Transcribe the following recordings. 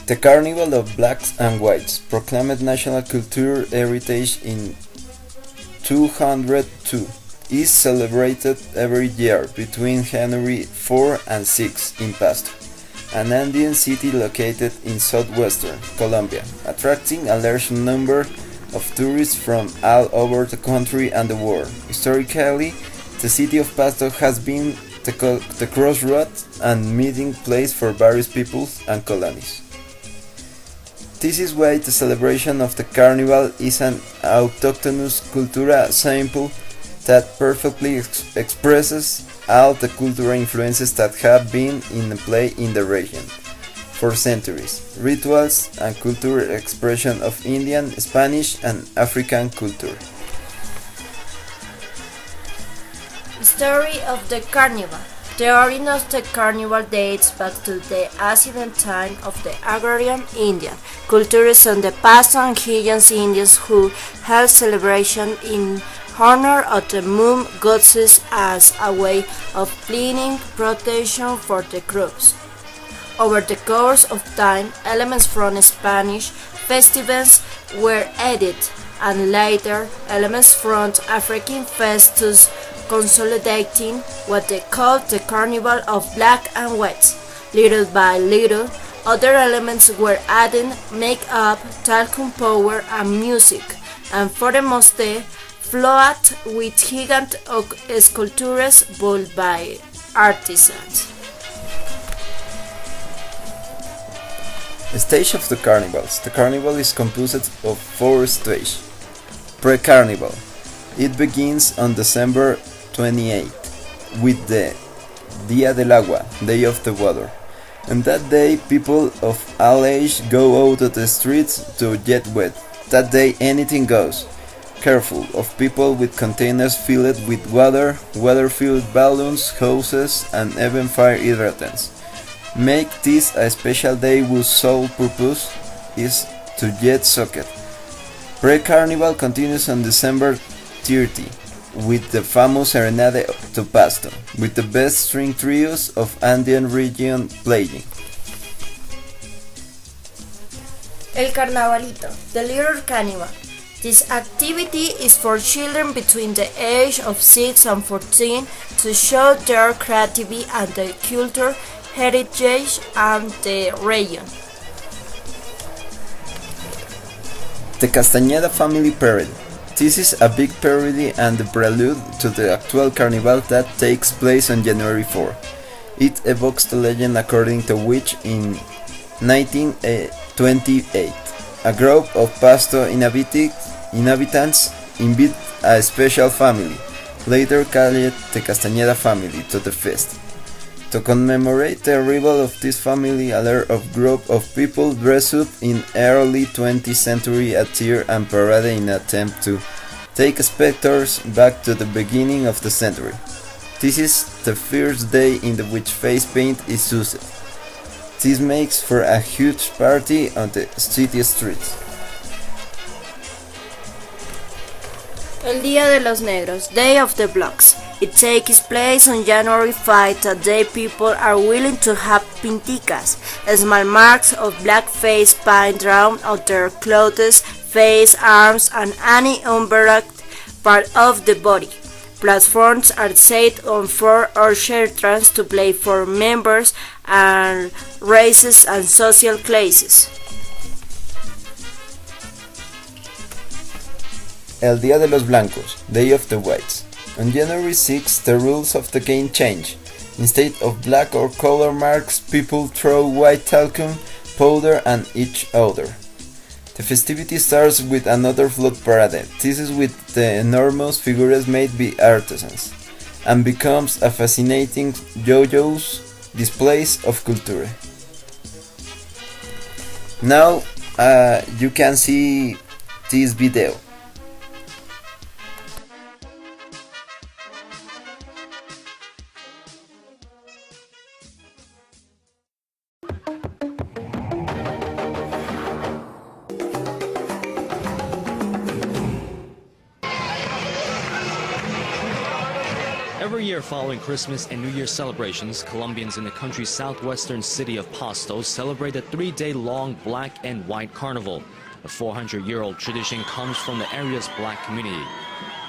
The Carnival of Blacks and Whites, proclaimed national cultural heritage in 202, is celebrated every year between January 4 and 6 in Pasto, an Andean city located in southwestern Colombia, attracting a large number of tourists from all over the country and the world. Historically, the city of Pasto has been the crossroads and meeting place for various peoples and colonies. This is why the celebration of the Carnival is an autochthonous cultural sample that perfectly expresses all the cultural influences that have been in play in the region for centuries, rituals and cultural expression of Indian, Spanish and African culture. Story of the Carnival. The origin of the carnival dates back to the ancient time of the agrarian Indian cultures on the Pasto and Higgins Indians who held celebration in honor of the moon goddess as a way of pleading protection for the crops. Over the course of time, elements from Spanish festivals were added, and later elements from African festivals consolidating what they called the Carnival of Black and Whites. Little by little, other elements were added, make-up, talcum powder, and music, and for the most flowed with giant oak sculptures built by artisans. Stage of the Carnivals. The Carnival is composed of 4 stages. Pre-Carnival. It begins on December 28th with the Dia del Agua, Day of the Water. On that day, people of all age go out of the streets to get wet. That day, anything goes. Careful of people with containers filled with water-filled balloons, hoses, and even fire hydrants. Make this a special day whose sole purpose is to get soaked. Pre-Carnival continues on December 30 with the famous Serenade to Pasto, with the best string trios of Andean region playing. El Carnavalito, the Little Carnival. This activity is for children between the age of 6 and 14 to show their creativity and their culture, heritage and the region. The Castañeda Family Parade. This is a big parody and the prelude to the actual carnival that takes place on January 4. It evokes the legend according to which in 1928 a group of Pasto inhabitants invite a special family, later called the Castañeda family, to the feast. To commemorate the arrival of this family, a large group of people dressed up in early 20th century attire and parade in an attempt to take spectators back to the beginning of the century. This is the first day in which face paint is used. This makes for a huge party on the city streets. El Día de los Negros, Day of the Blacks. It takes place on January 5, that day people are willing to have pinticas, small marks of black face paint drawn on their clothes, face, arms, and any unmarked part of the body. Platforms are set on floor or shelters to play for members and races and social classes. El Día de los Blancos, Day of the Whites. On January 6, the rules of the game change. Instead of black or color marks, people throw white talcum powder at each other. The festivity starts with another float parade. This is with the enormous figures made by artisans, and becomes a fascinating yo-yo's displays of culture. Now you can see this video. Every year following Christmas and New Year celebrations, Colombians in the country's southwestern city of Pasto celebrate a 3-day-long black and white carnival. The 400-year-old tradition comes from the area's black community.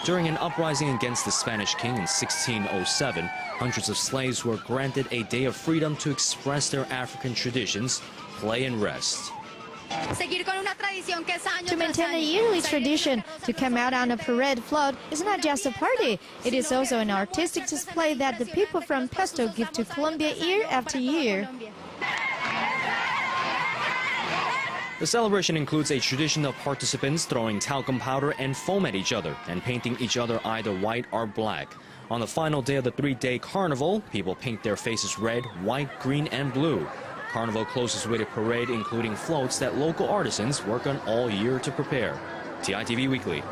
During an uprising against the Spanish king in 1607, hundreds of slaves were granted a day of freedom to express their African traditions, play and rest. To maintain a yearly tradition, to come out on a parade float is not just a party, it is also an artistic display that the people from Pasto give to Colombia year after year. The celebration includes a tradition of participants throwing talcum powder and foam at each other and painting each other either white or black. On the final day of the 3-day carnival, people paint their faces red, white, green and blue. Carnival closes with a parade including floats that local artisans work on all year to prepare. TITV Weekly.